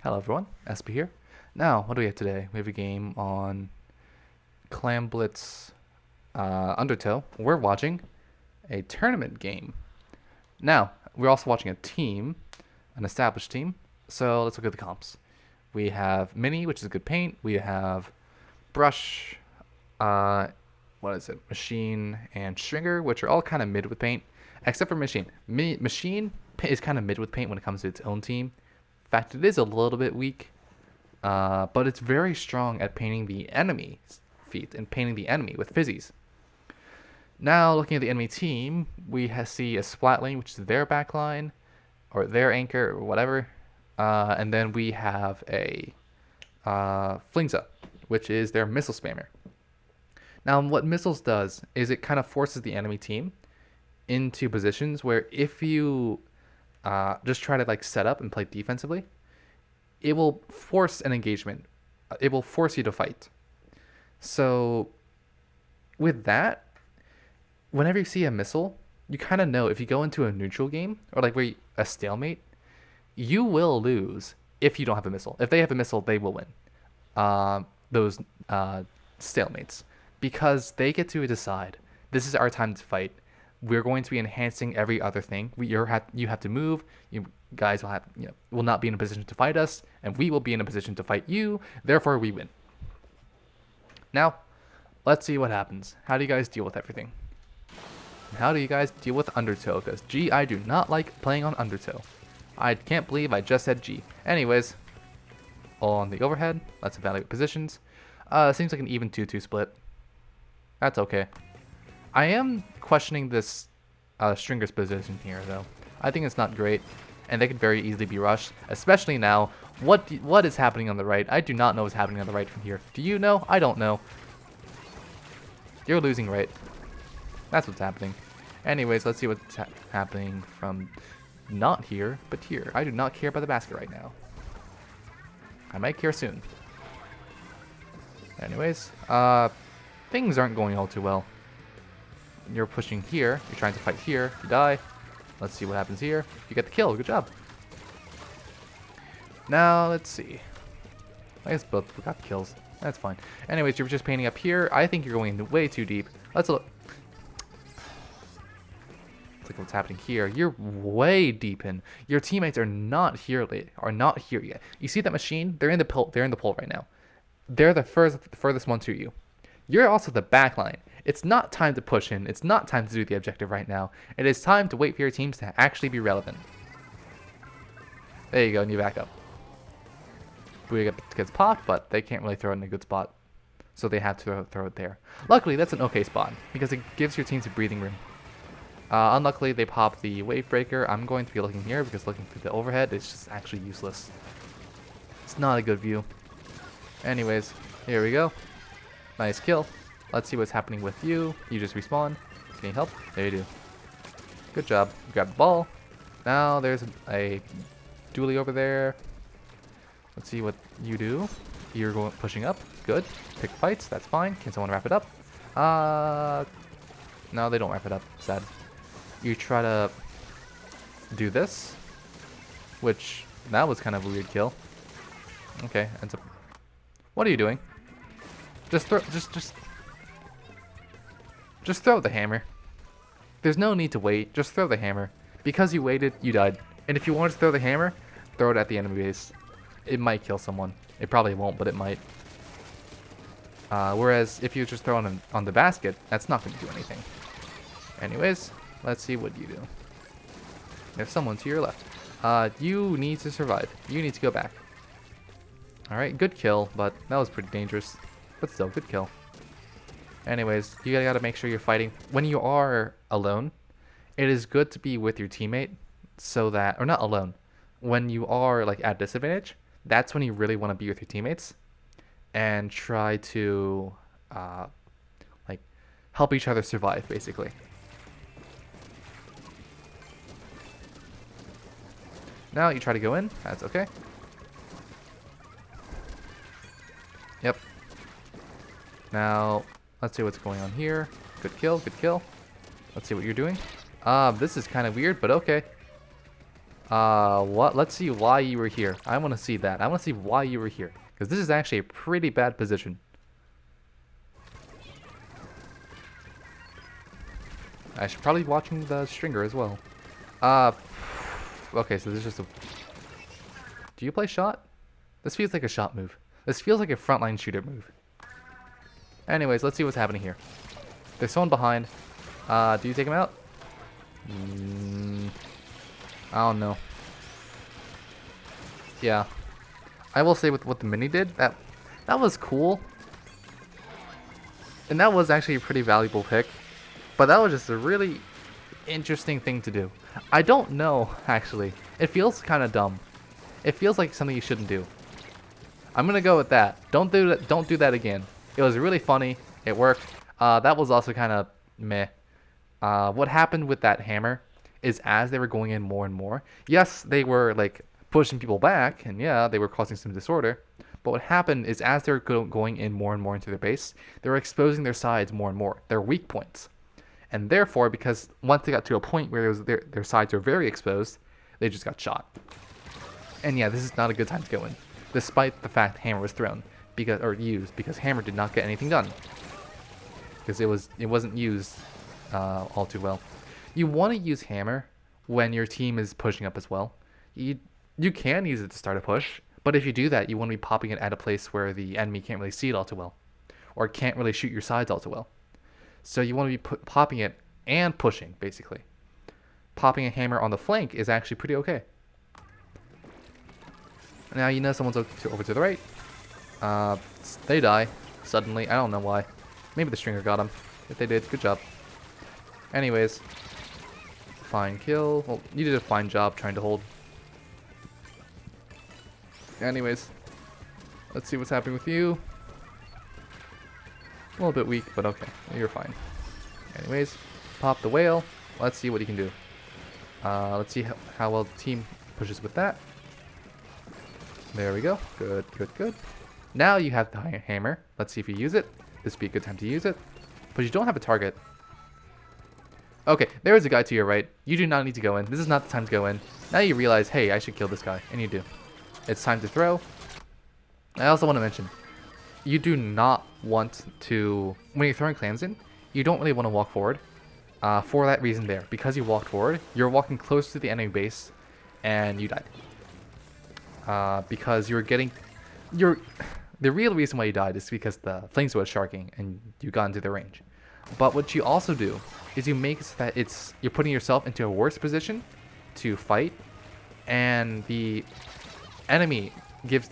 Hello everyone, Espurr here. Now, what do we have today? We have a game on Clam Blitz Undertow. We're watching a tournament game. Now, we're also watching a team, an established team. So let's look at the comps. We have Mini, which is good paint. We have Brush, uh, what is it? Machine and Stringer, which are all kind of mid with paint, except for Machine. Machine is kind of mid with paint when it comes to its own team. In fact, it is a little bit weak, but it's very strong at painting the enemy's feet and painting the enemy with fizzies. Now, looking at the enemy team, we see a splat lane, which is their back line, or their anchor, or whatever. And then we have a Flingza, which is their missile spammer. Now, what missiles does is it kind of forces the enemy team into positions where if you just try to like set up and play defensively, it will force an engagement. It will force you to fight. So with that, whenever you see a missile, you kind of know if you go into a neutral game or like a stalemate, you will lose if you don't have a missile. If they have a missile, they will win. Those stalemates, because they get to decide this is our time to fight. We're going to be enhancing every other thing. You have to move. You guys will not be in a position to fight us, and we will be in a position to fight you. Therefore, we win. Now, let's see what happens. How do you guys deal with everything? How do you guys deal with Undertow? Because G, I do not like playing on Undertow. I can't believe I just said G. Anyways, on the overhead, let's evaluate positions. Seems like an even 2-2 split. That's okay. I am questioning this Stringer's position here, though. I think it's not great, and they could very easily be rushed, especially now. What is happening on the right? I do not know what's happening on the right from here. Do you know? I don't know. You're losing right. That's what's happening. Anyways, let's see what's happening from not here, but here. I do not care about the basket right now. I might care soon. Anyways, things aren't going all too well. You're pushing here. You're trying to fight here. You die. Let's see what happens here. You get the kill. Good job. Now, let's see. I guess both got kills. That's fine. Anyways, you're just painting up here. I think you're going way too deep. Let's look. Let's look what's happening here. You're way deep in. Your teammates are not here yet. You see that machine? They're in the pole. They're in the pole right now. They're the furthest one to you. You're also the back line. It's not time to push in. It's not time to do the objective right now. It is time to wait for your teams to actually be relevant. There you go, and you back up. Booyah gets popped, but they can't really throw it in a good spot. So they have to throw it there. Luckily, that's an okay spot, because it gives your teams a breathing room. Unluckily, they pop the wave breaker. I'm going to be looking here, because looking through the overhead is just actually useless. It's not a good view. Anyways, here we go. Nice kill. Let's see what's happening with you. You just respawn. Can you help? There you do. Good job. Grab the ball. Now there's a dually over there. Let's see what you do. You're pushing up. Good. Pick fights. That's fine. Can someone wrap it up? No, they don't wrap it up. Sad. You try to do this, which that was kind of a weird kill. Okay. Ends up. What are you doing? Just throw the hammer. There's no need to wait. Just throw the hammer. Because you waited, you died. And if you want to throw the hammer, throw it at the enemy base. It might kill someone. It probably won't, but it might. Whereas if you just throw it on the basket, that's not going to do anything. Anyways, let's see what you do. There's someone to your left. You need to survive. You need to go back. Alright, good kill, but that was pretty dangerous. But still, good kill. Anyways, you gotta make sure you're fighting. When you are alone, it is good to be with your teammate so that, or not alone, when you are like at disadvantage, that's when you really want to be with your teammates and try to like help each other survive, basically. Now you try to go in. That's okay. Yep. Now, let's see what's going on here. Good kill, good kill. Let's see what you're doing. This is kind of weird, but okay. What? Let's see why you were here. I want to see that. I want to see why you were here. Because this is actually a pretty bad position. I should probably be watching the stringer as well. Okay, so this is just a... Do you play shot? This feels like a shot move. This feels like a frontline shooter move. Anyways, let's see what's happening here. There's someone behind. Do you take him out? I don't know. Yeah. I will say with what the mini did, that was cool. And that was actually a pretty valuable pick. But that was just a really interesting thing to do. I don't know, actually. It feels kind of dumb. It feels like something you shouldn't do. I'm gonna go with that. Don't do that. Don't do that again. It was really funny. It worked. That was also kind of meh. What happened with that hammer is as they were going in more and more, yes, they were like pushing people back, and yeah, they were causing some disorder. But what happened is as they're going in more and more into their base, they were exposing their sides more and more, their weak points. And therefore, because once they got to a point where their sides were very exposed, they just got shot. And yeah, this is not a good time to go in, despite the fact hammer was thrown because hammer did not get anything done because it wasn't used all too well. You want to use hammer when your team is pushing up as well. You can use it to start a push, but if you do that, you want to be popping it at a place where the enemy can't really see it all too well, or can't really shoot your sides all too well. So you want to be popping it and pushing, basically. Popping a hammer on the flank is actually pretty okay. Now you know someone's over to the right. They die suddenly. I don't know why. Maybe the stringer got him. If they did, good job. Anyways, fine kill. Well, you did a fine job trying to hold. Anyways, let's see what's happening with you. A little bit weak, but okay. You're fine. Anyways, pop the whale. Let's see what he can do. Let's see how well the team pushes with that. There we go. Good, good, good. Now you have the hammer. Let's see if you use it. This would be a good time to use it. But you don't have a target. Okay, there is a guy to your right. You do not need to go in. This is not the time to go in. Now you realize, hey, I should kill this guy. And you do. It's time to throw. I also want to mention, you do not want to, when you're throwing clams in, you don't really want to walk forward. For that reason there. Because you walked forward, you're walking close to the enemy base, and you died. Because the real reason why you died is because the flames were sharking and you got into the range. But what you also do is you make it so that you're putting yourself into a worse position to fight, and the enemy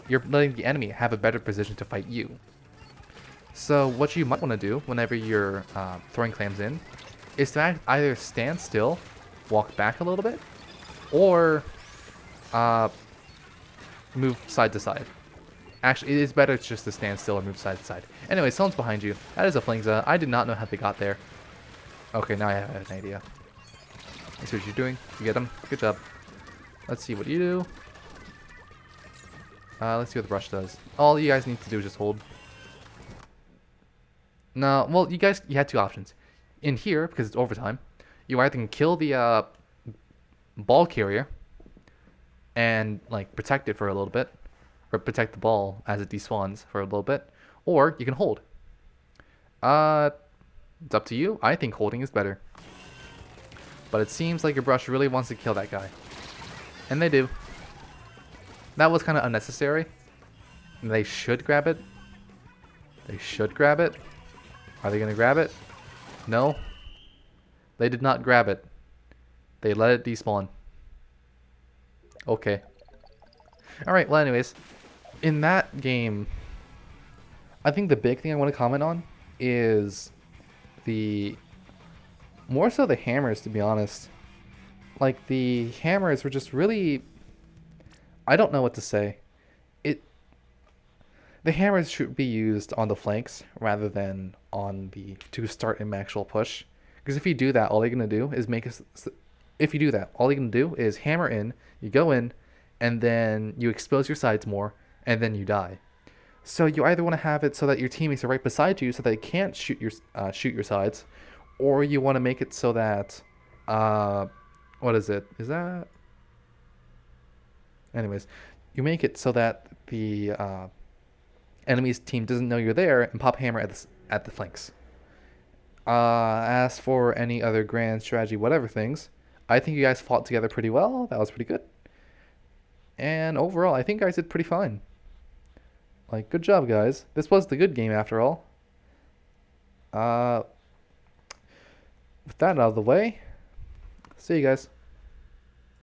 you're letting the enemy have a better position to fight you. So what you might want to do whenever you're throwing clams in is to either stand still, walk back a little bit, or move side to side. Actually, it is better just to stand still or move side to side. Anyway, someone's behind you. That is a flingza. I did not know how they got there. Okay, now I have an idea. Let's see what you're doing. You get him. Good job. Let's see what you do. Let's see what the brush does. All you guys need to do is just hold. No, well, you had two options. In here, because it's overtime, you either can kill the ball carrier and like protect it for a little bit, or protect the ball as it despawns for a little bit, or you can hold. It's up to you. I think holding is better. But it seems like your brush really wants to kill that guy. And they do. That was kind of unnecessary. They should grab it. They should grab it. Are they going to grab it? No. They did not grab it. They let it despawn. Okay. Alright, well anyways. In that game, I think the big thing I want to comment on is more so the hammers, to be honest. Like, the hammers were just really, I don't know what to say. The hammers should be used on the flanks rather than to start an actual push. Because if you do that, all you're going to do is hammer in, you go in, and then you expose your sides more, and then you die. So you either want to have it so that your teammates are right beside you so they can't shoot your sides, or you want to make it so that, what is it? Is that? Anyways, you make it so that the enemy's team doesn't know you're there and pop hammer at the flanks. As for any other grand strategy, whatever things, I think you guys fought together pretty well. That was pretty good. And overall, I think you guys did pretty fine. Like, good job, guys. This was the good game after all. Uh, with that out of the way, see you guys.